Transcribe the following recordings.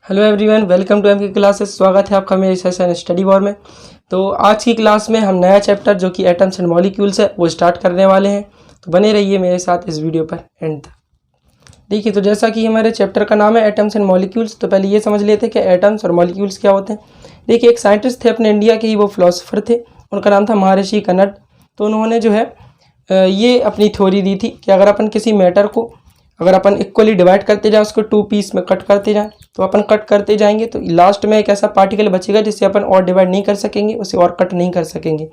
Hello everyone, welcome to MK classes. स्वागत है आपका मेरे सेशन स्टडी वॉर में। तो आज की क्लास में हम नया चैप्टर जो कि एटम्स एंड मॉलिक्यूल्स है वो स्टार्ट करने वाले हैं। तो बने रहिए मेरे साथ इस वीडियो पर एंड तक। देखिए, तो जैसा कि हमारे चैप्टर का नाम है एटम्स एंड मॉलिक्यूल्स, तो पहले ये समझ लेते हैं कि एटम्स और मॉलिक्यूल्स क्या होते हैं। देखिए, एक साइंटिस्ट थे अपने इंडिया के ही, वो फिलोसोफर थे, उनका नाम था महर्षि कनड। तो उन्होंने जो है ये अपनी थ्योरी दी थी कि अगर अपन किसी मैटर को अगर अपन इक्वली डिवाइड करते जाएं, उसको 2 पीस में कट करते जाएं, तो अपन कट करते जाएंगे तो लास्ट में एक ऐसा पार्टिकल बचेगा जिससे अपन और डिवाइड नहीं कर सकेंगे, उसे और कट नहीं कर सकेंगे।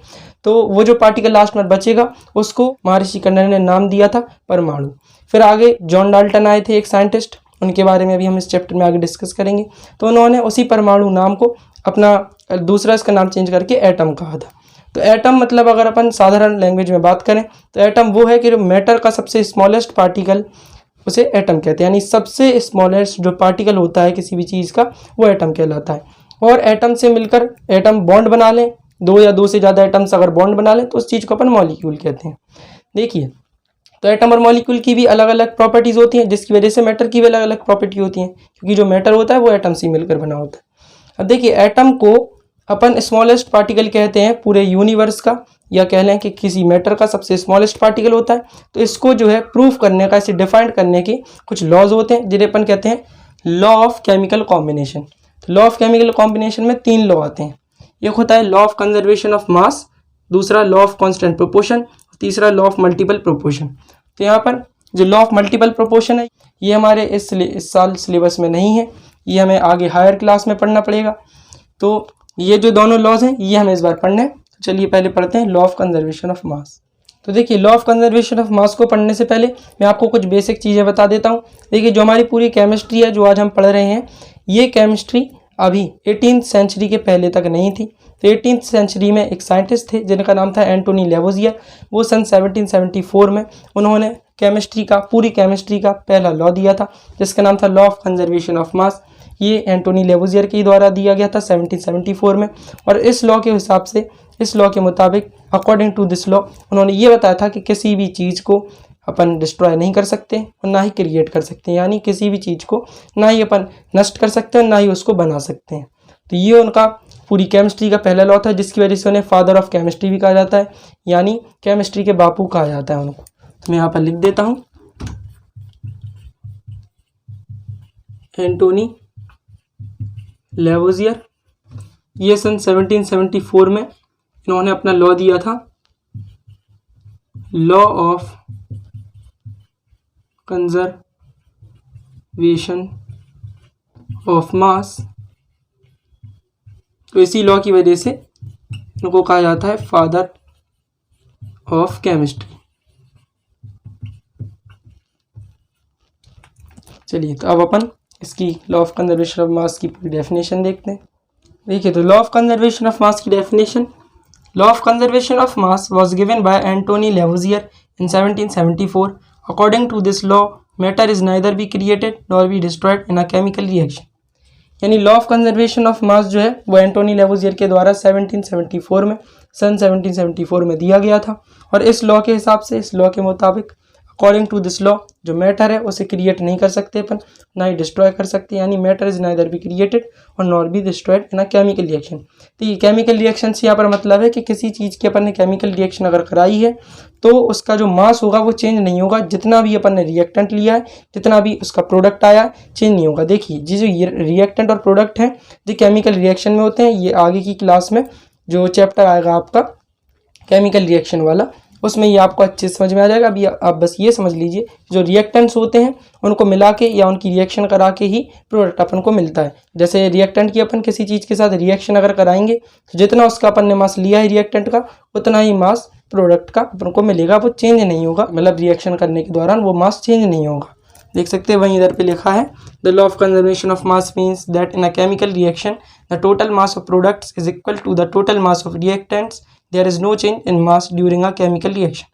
तो वो जो पार्टिकल लास्ट में बचेगा उसको महर्षि कनड ने नाम दिया था परमाणु। फिर आगे जॉन डाल्टन आए थे, एक साइंटिस्ट, उनके बारे में भी हम इस चैप्टर में आगे डिस्कस करेंगे। तो उन्होंने उसी परमाणु नाम को अपना दूसरा इसका नाम चेंज करके एटम कहा था। तो एटम मतलब अगर अपन साधारण लैंग्वेज में बात करें तो एटम वो है कि जो मैटर का सबसे स्मॉलेस्ट पार्टिकल, उसे एटम कहते हैं। यानी सबसे स्मॉलेस्ट जो पार्टिकल होता है किसी भी चीज़ का, वो एटम कहलाता है। और एटम से मिलकर एटम बॉन्ड बना लें, 2 या 2 से ज़्यादा एटम्स अगर बॉन्ड बना लें तो उस चीज़ को अपन मॉलिक्यूल कहते हैं। देखिए, तो एटम और मॉलिक्यूल की भी अलग अलग प्रॉपर्टीज़ होती हैं, जिसकी वजह से मैटर की भी अलग अलग प्रॉपर्टी होती हैं, क्योंकि जो मैटर होता है वो एटम से मिलकर बना होता है। अब देखिए, एटम को अपन स्मॉलेस्ट पार्टिकल कहते हैं पूरे यूनिवर्स का, या कह लें कि किसी मैटर का सबसे स्मॉलेस्ट पार्टिकल होता है। तो इसको जो है प्रूफ करने का, इसे डिफाइन करने के कुछ लॉज होते हैं, जिन्हें अपन कहते हैं लॉ ऑफ केमिकल कॉम्बिनेशन। तो लॉ ऑफ केमिकल कॉम्बिनेशन में 3 लॉ आते हैं। एक होता है लॉ ऑफ कंजर्वेशन ऑफ मास, दूसरा लॉ ऑफ कांस्टेंट प्रोपोर्शन, तीसरा लॉ ऑफ मल्टीपल प्रोपोर्शन। तो यहाँ पर जो लॉ ऑफ मल्टीपल प्रोपोर्शन है ये हमारे इस साल सिलेबस में नहीं है, ये हमें आगे हायर क्लास में पढ़ना पड़ेगा। तो ये जो दोनों लॉज हैं ये हमें इस बार पढ़ने हैं। चलिए पहले पढ़ते हैं लॉ ऑफ कंजर्वेशन ऑफ मास। तो देखिए, लॉ ऑफ कंजर्वेशन ऑफ मास को पढ़ने से पहले मैं आपको कुछ बेसिक चीज़ें बता देता हूँ। देखिए, जो हमारी पूरी केमिस्ट्री है जो आज हम पढ़ रहे हैं, ये केमिस्ट्री अभी 18th सेंचुरी के पहले तक नहीं थी। तो 18th सेंचुरी में एक साइंटिस्ट थे जिनका नाम था एंटोनी लेवोजियर। वो सन 1774 में उन्होंने पूरी केमिस्ट्री का पहला लॉ दिया था, जिसका नाम था लॉ ऑफ कंजर्वेशन ऑफ मास। ये एंटोनी लेवोजियर के द्वारा दिया गया था 1774 में। और इस लॉ के हिसाब से, इस लॉ के मुताबिक, अकॉर्डिंग टू दिस लॉ, उन्होंने ये बताया था कि किसी भी चीज़ को अपन डिस्ट्रॉय नहीं कर सकते और ना ही क्रिएट कर सकते हैं। यानी किसी भी चीज़ को ना ही अपन नष्ट कर सकते हैं, ना ही उसको बना सकते हैं। तो ये उनका पूरी केमिस्ट्री का पहला लॉ था, जिसकी वजह से उन्हें फादर ऑफ केमिस्ट्री भी कहा जाता है, यानी केमिस्ट्री के बापू कहा जाता है उनको। तो मैं यहाँ पर लिख देता हूँ, एंटोनी लेवोजियर। ये सन 1774 में इन्होंने अपना लॉ दिया था, लॉ ऑफ कंजर्वेशन ऑफ मास। तो इसी लॉ की वजह से इनको कहा जाता है फादर ऑफ केमिस्ट्री। चलिए, तो अब अपन इसकी law of conservation of mass की पूरी डेफिनेशन देखते हैं। देखिए, तो law of conservation of mass की definition, law of conservation of mass was given by Antoine Lavoisier in 1774। According to this law, matter is neither be created nor be destroyed in a chemical reaction. यानी law of conservation of mass जो है वो Antony Lavoisier के द्वारा 1774 में, सन 1774 में दिया गया था। और इस लॉ के हिसाब से, इस लॉ के मुताबिक, अकॉर्डिंग टू दिस लॉ, जो मैटर है उसे क्रिएट नहीं कर सकते अपन, ना ही डिस्ट्रॉय कर सकते। यानी matter is neither be created और nor be destroyed in a chemical reaction. तो ये केमिकल रिएक्शन से यहाँ पर मतलब है कि किसी चीज़ की अपन ने केमिकल रिएक्शन अगर कराई है तो उसका जो मास होगा वो चेंज नहीं होगा। जितना भी अपन ने रिएक्टेंट लिया है, जितना भी उसका प्रोडक्ट आया है, चेंज नहीं होगा। देखिए, जो रिएक्टेंट और प्रोडक्ट हैं जो केमिकल रिएक्शन में होते हैं, ये आगे की क्लास में जो चैप्टर आएगा आपका केमिकल रिएक्शन वाला, उसमें ये आपको अच्छे से समझ में आ जाएगा। अभी आप बस ये समझ लीजिए, जो रिएक्टेंट्स होते हैं उनको मिला के या उनकी रिएक्शन करा के ही प्रोडक्ट अपन को मिलता है। जैसे रिएक्टेंट की अपन किसी चीज़ के साथ रिएक्शन अगर कराएंगे तो जितना उसका अपन ने मास लिया है रिएक्टेंट का, उतना ही मास प्रोडक्ट का अपन को मिलेगा, वो चेंज नहीं होगा। मतलब रिएक्शन करने के दौरान वो मास चेंज नहीं होगा। देख सकते हैं वहीं इधर पे लिखा है, the law of conservation of mass means that in a chemical reaction the total mass of products is equal to the total mass of reactants, there is no change in mass during a chemical reaction.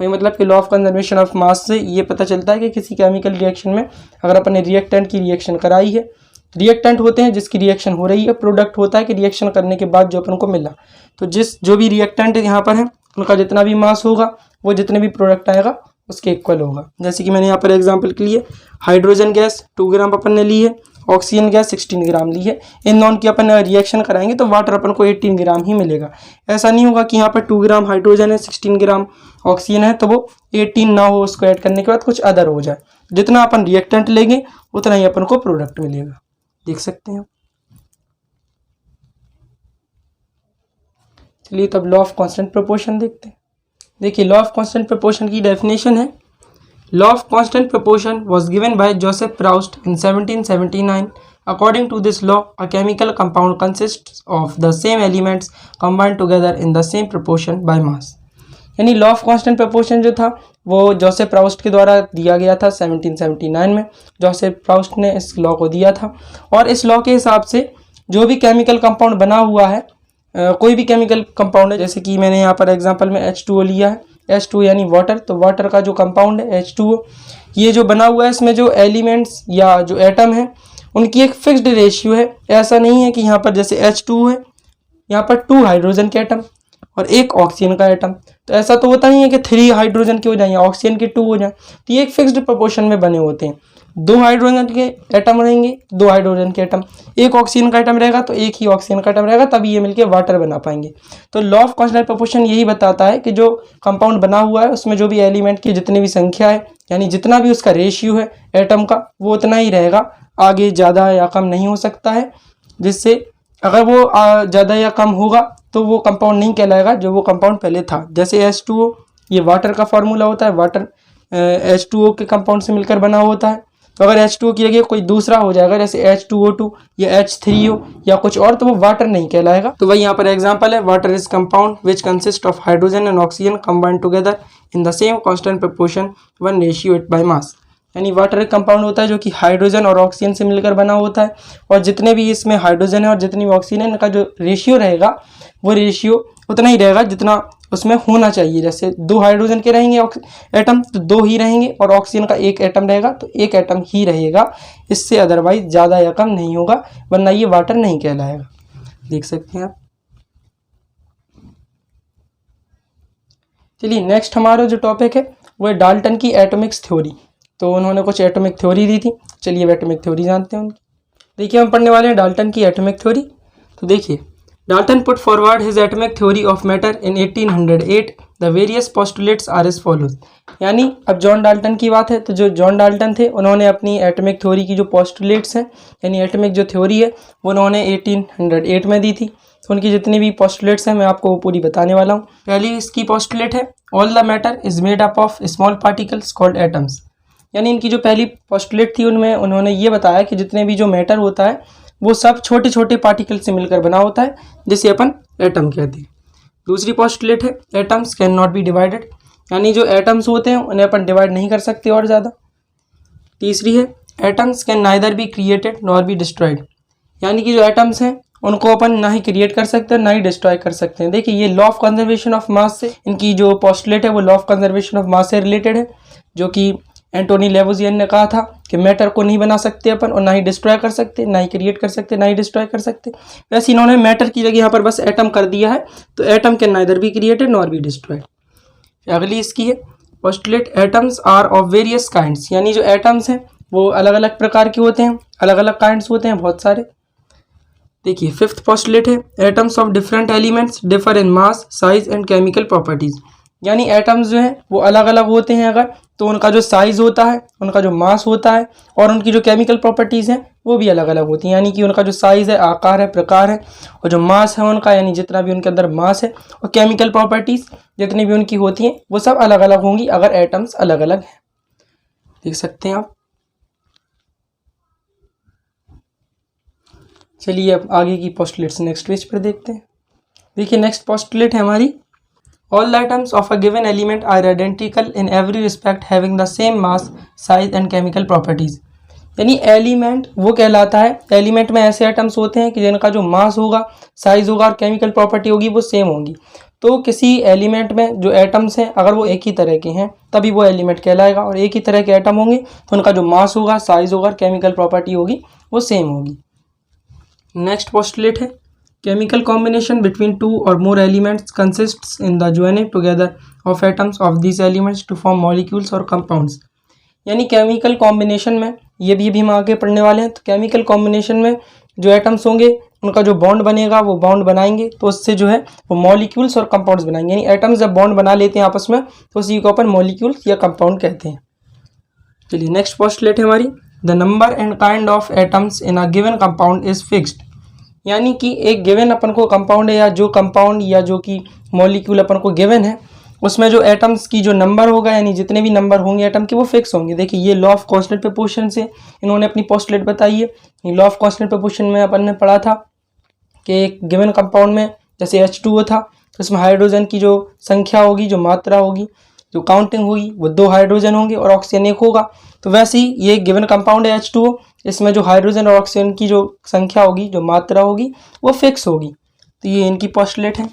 वही मतलब कि law of conservation of mass से ये पता चलता है कि किसी केमिकल रिएक्शन में अगर अपन ने रिएक्टेंट की रिएक्शन कराई है, रिएक्टेंट होते हैं जिसकी रिएक्शन हो रही है, प्रोडक्ट होता है कि रिएक्शन करने के बाद जो अपन को मिला। तो जो भी रिएक्टेंट यहाँ पर है उनका जितना भी मास होगा वो जितने भी प्रोडक्ट आएगा उसके इक्वल होगा। जैसे कि मैंने यहाँ पर एग्जांपल के लिए हाइड्रोजन गैस 2 ग्राम अपन ने ली है ऑक्सीजन गैस 16 ग्राम ली है। इन दोनों की अपन रिएक्शन कराएंगे तो वाटर अपन को 18 ग्राम ही मिलेगा। ऐसा नहीं होगा कि यहाँ पर 2 ग्राम हाइड्रोजन है, 16 ग्राम ऑक्सीजन है तो वो 18 ना हो, उसको ऐड करने के बाद कुछ अदर हो जाए। जितना अपन रिएक्टेंट लेंगे उतना ही अपन को प्रोडक्ट मिलेगा। देख सकते हैं। चलिए तब लॉ ऑफ कांस्टेंट प्रोपोर्शन देखते हैं। देखिए लॉ ऑफ कांस्टेंट प्रोपोर्शन की डेफिनेशन है, law of constant proportion was given bye Joseph Proust in 1779। According to this law, a chemical compound consists of the same elements combined together in the same proportion by mass। यानी law of constant proportion जो था वो Joseph Proust के द्वारा दिया गया था 1779 में। जोसेफ प्राउस्ट ने इस लॉ को दिया था और इस लॉ के हिसाब से जो भी केमिकल कंपाउंड बना हुआ है, कोई भी केमिकल कंपाउंड है, जैसे कि मैंने यहाँ पर एग्जांपल में H2O लिया है, H2 यानी वाटर, तो वाटर का जो कंपाउंड है H2O, ये जो बना हुआ है इसमें जो एलिमेंट्स या जो एटम है उनकी एक फिक्स्ड रेशियो है। ऐसा नहीं है कि यहाँ पर जैसे H2 है, यहाँ पर 2 हाइड्रोजन के एटम और 1 ऑक्सीजन का एटम, तो ऐसा तो होता नहीं है कि 3 हाइड्रोजन के हो जाए या ऑक्सीजन के 2 हो जाए। तो ये एक फिक्स्ड प्रोपोर्शन में बने होते हैं। 2 हाइड्रोजन के एटम रहेंगे, 2 हाइड्रोजन के एटम, 1 ऑक्सीजन का एटम रहेगा तो 1 ही ऑक्सीजन का एटम रहेगा, तभी ये मिलके वाटर बना पाएंगे। तो लॉ ऑफ कांस्टेंट प्रोपोर्शन यही बताता है कि जो कंपाउंड बना हुआ है उसमें जो भी एलिमेंट की जितनी भी संख्या है, यानी जितना भी उसका रेशियो है एटम का, वो उतना ही रहेगा, आगे ज़्यादा या कम नहीं हो सकता है। जिससे अगर वो ज़्यादा या कम होगा तो वो कंपाउंड नहीं कहलाएगा जो वो कंपाउंड पहले था। जैसे H2O, ये वाटर का फार्मूला होता है, वाटर H2O के कंपाउंड से मिलकर बना होता है। तो अगर H2O की जगह कोई दूसरा हो जाएगा जैसे H2O2 या H3O या कुछ और, तो वो वाटर नहीं कहलाएगा। तो वही यहाँ पर एग्जांपल है, water is compound which consist of hydrogen and oxygen combined together in the same constant proportion 1:8 by mass. यानी वाटर एक कंपाउंड होता है जो कि हाइड्रोजन और ऑक्सीजन से मिलकर बना होता है, और जितने भी इसमें हाइड्रोजन है और जितनी भी ऑक्सीजन है, इनका जो रेशियो रहेगा वो रेशियो उतना ही रहेगा जितना उसमें होना चाहिए। जैसे 2 हाइड्रोजन के रहेंगे एटम तो 2 ही रहेंगे, और ऑक्सीजन का 1 एटम रहेगा तो 1 एटम ही रहेगा, इससे अदरवाइज ज़्यादा या कम नहीं होगा, वरना ये वाटर नहीं कहलाएगा। देख सकते हैं आप। चलिए नेक्स्ट हमारा जो टॉपिक है वो है डाल्टन की एटॉमिक्स थ्योरी। तो उन्होंने कुछ एटॉमिक थ्योरी दी थी, चलिए एटॉमिक थ्योरी जानते हैं उनकी। देखिए हम पढ़ने वाले हैं डाल्टन की एटॉमिक थ्योरी। तो देखिए, Dalton put forward his atomic theory of matter in 1808। The various postulates are as follows. यानी अब जॉन डाल्टन की बात है, तो जो जॉन डाल्टन थे उन्होंने अपनी एटॉमिक थ्योरी की जो पोस्टुलेट्स हैं, यानी एटॉमिक जो थ्योरी है, वो उन्होंने 1808 में दी थी। तो उनकी जितनी भी पोस्टुलेट्स हैं मैं आपको पूरी बताने वाला हूँ। पहली इसकी पोस्टुलेट है, all the matter is made up of small particles called atoms. यानी इनकी जो पहली पोस्टुलेट थी उनमें उन्होंने ये बताया कि जितने भी जो मैटर होता है वो सब छोटे छोटे पार्टिकल से मिलकर बना होता है, जिसे अपन एटम कहते हैं। दूसरी पोस्टुलेट है, atoms can not be divided. यानी जो एटम्स होते हैं उन्हें अपन डिवाइड नहीं कर सकते और ज़्यादा। तीसरी है, atoms can neither be created nor be destroyed. यानी कि जो एटम्स हैं उनको अपन ना ही क्रिएट कर सकते हैं ना ही डिस्ट्रॉय कर सकते हैं। देखिए ये law of conservation of mass से, इनकी जो पोस्टुलेट है वो law of conservation of mass से रिलेटेड है, जो कि एंटोनी लेवोजियर ने कहा था कि मैटर को नहीं बना सकते अपन, और ना ही डिस्ट्रॉय कर सकते, ना ही क्रिएट कर सकते, ना ही डिस्ट्रॉय कर सकते। वैसे इन्होंने मैटर की जगह यहाँ पर बस एटम कर दिया है, तो atom can neither be created nor be destroyed. अगली इसकी है postulate, atoms are of various kinds. यानी जो एटम्स हैं वो अलग अलग प्रकार के होते हैं, अलग अलग काइंड्स होते हैं बहुत सारे। देखिए फिफ्थ पोस्टुलेट है, atoms of different elements differ in mass, size and chemical properties. यानी एटम्स जो हैं वो अलग अलग होते हैं अगर, तो उनका जो साइज़ होता है, उनका जो मास होता है, और उनकी जो केमिकल प्रॉपर्टीज़ हैं वो भी अलग अलग होती हैं। यानी कि उनका जो साइज़ है, आकार है, प्रकार है, और जो मास है उनका, यानी जितना भी उनके अंदर मास है, और केमिकल प्रॉपर्टीज़ जितनी भी उनकी होती हैं वो सब अलग अलग होंगी अगर एटम्स अलग अलग हैं। देख सकते हैं आप। चलिए अब आगे की पोस्टुलेट्स नेक्स्ट पेज पर देखते हैं। देखिए नेक्स्ट पोस्टुलेट है हमारी, all the atoms of a given element are identical in every respect having the same mass, size and chemical properties। यानी एलिमेंट वो कहलाता है, एलिमेंट में ऐसे एटम्स होते हैं कि जिनका जो मास होगा, साइज होगा और केमिकल प्रॉपर्टी होगी वो सेम होंगी। तो किसी एलिमेंट में जो एटम्स हैं अगर वो एक ही तरह के हैं तभी वो एलिमेंट कहलाएगा, और एक ही तरह के एटम होंगे तो उनका जो मास होगा, साइज होगा और केमिकल प्रॉपर्टी होगी वो सेम होगी। नेक्स्ट पोस्टुलेट है, chemical combination between 2 or more elements consists in the joining together of atoms of these elements to form molecules or compounds। यानी केमिकल कॉम्बिनेशन में ये भी हम आगे पढ़ने वाले हैं। तो केमिकल कॉम्बिनेशन में जो एटम्स होंगे उनका जो बॉन्ड बनेगा वो बॉन्ड बनाएंगे, तो उससे जो है वो मॉलिक्यूल्स और कंपाउंड्स बनाएंगे। यानी एटम्स जब बॉन्ड बना लेते हैं आपस में तो उसी को अपन मॉलिक्यूल्स या कंपाउंड कहते हैं। चलिए नेक्स्ट पोस्टुलेट है हमारी, the number and kind of atoms in a given compound is fixed. यानी कि एक गिवन अपन को कंपाउंड है या जो कंपाउंड या जो कि मॉलिक्यूल अपन को गिवन है उसमें जो एटम्स की जो नंबर होगा यानी जितने भी नंबर होंगे एटम के वो फिक्स होंगे। देखिए ये लॉ ऑफ कांस्टेंट प्रपोर्शन से इन्होंने अपनी पोस्टुलेट बताई है। लॉ ऑफ कांस्टेंट प्रपोर्शन में अपन ने पढ़ा था कि एक गिवन कंपाउंड में जैसे H2O था तो इसमें हाइड्रोजन की जो संख्या होगी, जो मात्रा होगी, जो काउंटिंग होगी वो 2 हाइड्रोजन होंगे और ऑक्सीजन 1 होगा। तो वैसे ही ये गिवन कंपाउंड है H2O, इसमें जो हाइड्रोजन और ऑक्सीजन की जो संख्या होगी, जो मात्रा होगी वो फिक्स होगी। तो ये इनकी पोस्टुलेट है।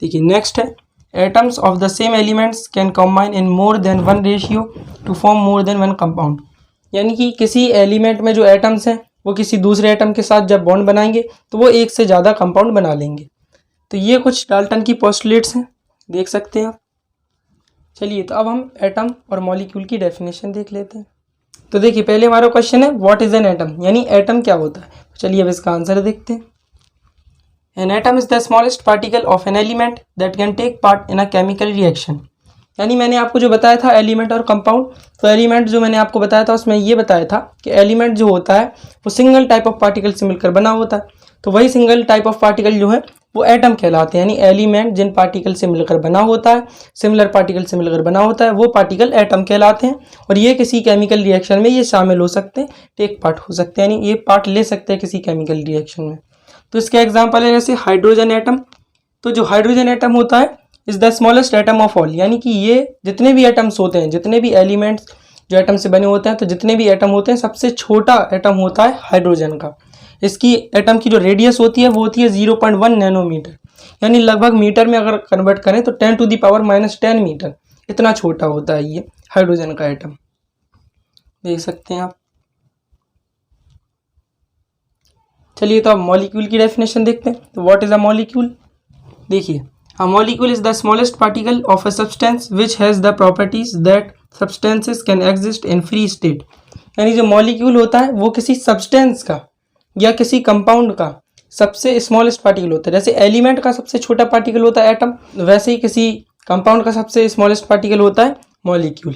देखिए नेक्स्ट है, atoms of the same elements can combine in more than 1 ratio two form more than 1 compound. यानी कि किसी एलिमेंट में जो एटम्स हैं वो किसी दूसरे एटम के साथ जब बॉन्ड बनाएंगे तो वो एक से ज़्यादा कंपाउंड बना लेंगे। तो ये कुछ डाल्टन की पोस्टुलेट्स हैं, देख सकते हैं आप। चलिए तो अब हम एटम और मॉलिक्यूल की डेफिनेशन देख लेते हैं। तो देखिए पहले हमारा क्वेश्चन है व्हाट इज एन एटम, यानी एटम क्या होता है। चलिए अब इसका आंसर देखते हैं। An atom is the smallest particle of an element that can take part in a chemical reaction. यानी मैंने आपको जो बताया था एलिमेंट और कंपाउंड, तो एलिमेंट जो मैंने आपको बताया था उसमें ये बताया था कि एलिमेंट जो होता है वो सिंगल टाइप ऑफ पार्टिकल से मिलकर बना होता है। तो वही सिंगल टाइप ऑफ पार्टिकल जो है वो एटम कहलाते हैं। यानी एलिमेंट जिन पार्टिकल से मिलकर बना होता है, सिमिलर पार्टिकल से मिलकर बना होता है, वो पार्टिकल एटम कहलाते हैं। और ये किसी केमिकल रिएक्शन में ये शामिल हो सकते हैं, टेक पार्ट हो सकते हैं, यानी ये पार्ट ले सकते हैं किसी केमिकल रिएक्शन में। तो इसका एग्जाम्पल है जैसे हाइड्रोजन एटम। तो जो हाइड्रोजन एटम होता है is the smallest atom of all, यानी कि ये जितने भी एटम्स होते हैं, जितने भी एलिमेंट्स जो एटम से बने होते हैं, तो जितने भी एटम होते हैं सबसे छोटा एटम होता है हाइड्रोजन का। इसकी एटम की जो रेडियस होती है वो होती है 0.1 नैनोमीटर, यानी लगभग मीटर में अगर कन्वर्ट करें तो 10⁻⁻10 मीटर, इतना छोटा होता है ये हाइड्रोजन का एटम, देख सकते हैं आप। चलिए तो अब मॉलिक्यूल की डेफिनेशन देखते हैं। तो व्हाट इज अ मॉलिक्यूल। देखिए a molecule is the smallest particle of a substance which has the properties that substances can exist in free state. यानी जो मॉलिक्यूल होता है वो किसी सब्सटेंस का या किसी कंपाउंड का सबसे स्मॉलेस्ट पार्टिकल होता है। जैसे एलिमेंट का सबसे छोटा पार्टिकल होता है एटम, वैसे ही किसी कंपाउंड का सबसे स्मॉलेस्ट पार्टिकल होता है मॉलिक्यूल।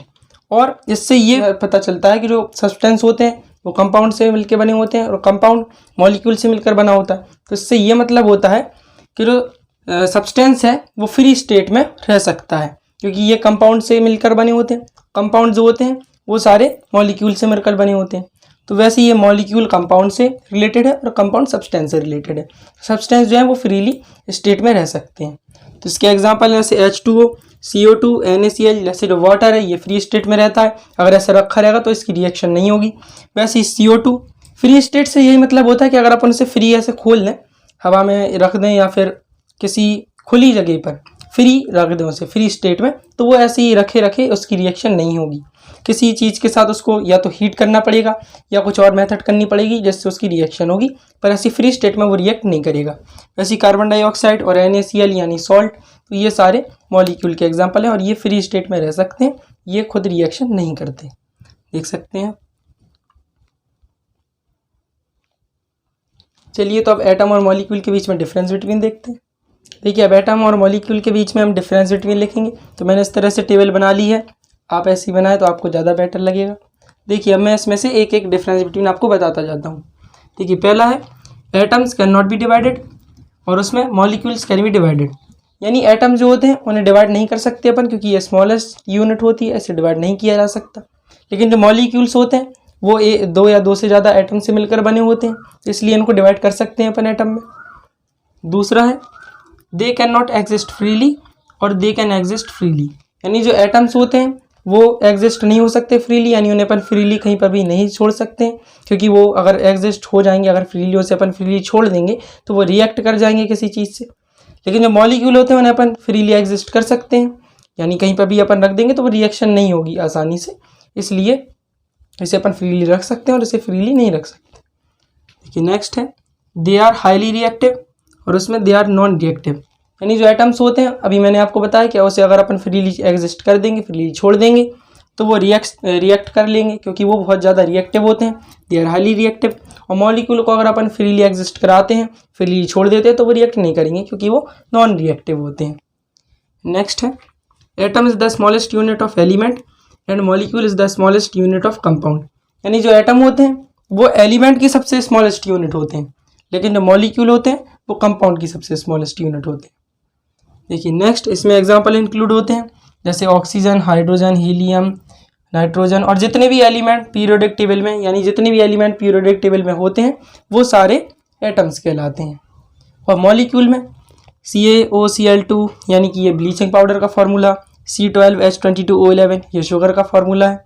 और इससे ये पता चलता है कि जो सब्सटेंस होते हैं वो कंपाउंड से मिलकर बने होते हैं और कंपाउंड मॉलिक्यूल से मिलकर बना होता है। तो इससे ये मतलब होता है कि जो सब्सटेंस है वो फ्री स्टेट में रह सकता है, क्योंकि ये कंपाउंड से मिलकर बने होते हैं। कंपाउंड जो होते हैं वो सारे मॉलिक्यूल से मिलकर बने होते हैं। तो वैसे ये मॉलिक्यूल कंपाउंड से रिलेटेड है और कंपाउंड सब्सटेंस से रिलेटेड है। सब्सटेंस जो है वो फ्रीली स्टेट में रह सकते हैं। तो इसके एग्जांपल जैसे H2O, CO2, NaCl, जैसे जो वाटर है ये फ्री स्टेट में रहता है, अगर ऐसा रखा रहेगा तो इसकी रिएक्शन नहीं होगी। वैसे CO2 फ्री स्टेट से यही मतलब होता है कि अगर अपन इसे फ्री ऐसे खोल लें, हवा में रख दें या फिर किसी खुली जगह पर फ्री रख दें उसे फ्री स्टेट में, तो वो ऐसे ही रखे उसकी रिएक्शन नहीं होगी। किसी चीज़ के साथ उसको या तो हीट करना पड़ेगा या कुछ और मेथड करनी पड़ेगी जिससे उसकी रिएक्शन होगी, पर ऐसी फ्री स्टेट में वो रिएक्ट नहीं करेगा। वैसे कार्बन डाइऑक्साइड और NaCl यानी सॉल्ट, तो ये सारे मॉलिक्यूल के एग्जाम्पल हैं और ये फ्री स्टेट में रह सकते हैं, ये खुद रिएक्शन नहीं करते, देख सकते हैं। चलिए तो अब एटम और मॉलिक्यूल के बीच में डिफरेंस बिटवीन देखते हैं। देखिए अब एटम और मॉलिक्यूल के बीच में हम डिफरेंस बिटवीन लिखेंगे। तो मैंने इस तरह से टेबल बना ली है, आप ऐसी बनाए तो आपको ज़्यादा बेटर लगेगा। देखिए अब मैं इसमें से एक एक डिफरेंस बिटवीन आपको बताता जाता हूँ। देखिए पहला है atoms can not be divided, और उसमें मॉलिक्यूल्स कैन बी डिवाइडेड। यानी एटम जो होते हैं उन्हें डिवाइड नहीं कर सकते अपन, क्योंकि ये स्मॉलेस्ट यूनिट होती है, ऐसे डिवाइड नहीं किया जा सकता। लेकिन जो मॉलिक्यूल्स होते हैं वो 2 या 2 से ज़्यादा एटम से मिलकर बने होते हैं, इसलिए इनको डिवाइड कर सकते हैं अपन एटम में। दूसरा है they can not exist freely और दे कैन एग्जिस्ट फ्रीली। यानी जो एटम्स होते हैं वो एग्जिस्ट नहीं हो सकते फ्रीली, यानी उन्हें अपन फ्रीली कहीं पर भी नहीं छोड़ सकते हैं, क्योंकि वो अगर एग्जिस्ट हो जाएंगे, अगर फ्रीली उसे अपन फ्रीली छोड़ देंगे तो वो रिएक्ट कर जाएंगे किसी चीज़ से। लेकिन जो मॉलिक्यूल होते हैं उन्हें अपन फ्रीली एग्जिस्ट कर सकते हैं, यानी कहीं पर भी अपन रख देंगे तो वो रिएक्शन नहीं होगी आसानी से, इसलिए इसे अपन फ्रीली रख सकते हैं और इसे फ्रीली नहीं रख सकते। देखिए नेक्स्ट है दे आर हाईली रिएक्टिव, और उसमें दे आर नॉन रिएक्टिव। यानी जो एटम्स होते हैं अभी मैंने आपको बताया कि उसे अगर अपन फ्रीली एग्जिस्ट कर देंगे, फ्रीली छोड़ देंगे तो वो रिएक्ट कर लेंगे, क्योंकि वो बहुत ज़्यादा रिएक्टिव होते हैं, दे आर हाईली रिएक्टिव। और मॉलिक्यूल को अगर अपन फ्रीली एग्जिस्ट कराते हैं, फ्रीली छोड़ देते हैं, तो वो रिएक्ट नहीं करेंगे, क्योंकि वो नॉन रिएक्टिव होते हैं। नेक्स्ट है atom is the smallest unit of element and molecule is the smallest unit of compound. यानी जो एटम होते हैं वो एलिमेंट की सबसे स्मॉलेस्ट यूनिट होते हैं, लेकिन जो मॉलिक्यूल होते हैं वो कंपाउंड की सबसे स्मॉलेस्ट यूनिट होते हैं। देखिए नेक्स्ट, इसमें एग्जांपल इंक्लूड होते हैं जैसे ऑक्सीजन, हाइड्रोजन, हीलियम, नाइट्रोजन, और जितने भी एलिमेंट पीरियोडिक टेबल में, यानी जितने भी एलिमेंट पीरियोडिक टेबल में होते हैं वो सारे एटम्स कहलाते हैं। और मॉलिक्यूल में CaOCl2 यानी कि ये ब्लीचिंग पाउडर का फार्मूला, C12H22O11 ये शुगर का फार्मूला है,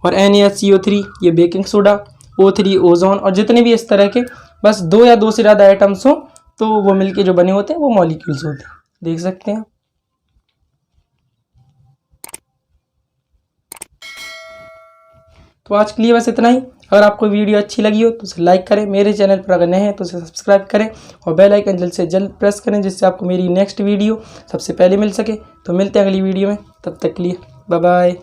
और NaHCO3 ये बेकिंग सोडा, O3 ओजोन, और जितने भी इस तरह के बस 2 या 2 से ज़्यादा एटम्स हो तो वो मिलके जो बने होते हैं वो मॉलिक्यूल्स होते हैं। देख सकते हैं। तो आज के लिए बस इतना ही। अगर आपको वीडियो अच्छी लगी हो तो उसे लाइक करें, मेरे चैनल पर अगर नए हैं तो उसे सब्सक्राइब करें और बेल आइकन जल्द से जल्द प्रेस करें, जिससे आपको मेरी नेक्स्ट वीडियो सबसे पहले मिल सके। तो मिलते हैं अगली वीडियो में, तब तक के लिए बाय बाय।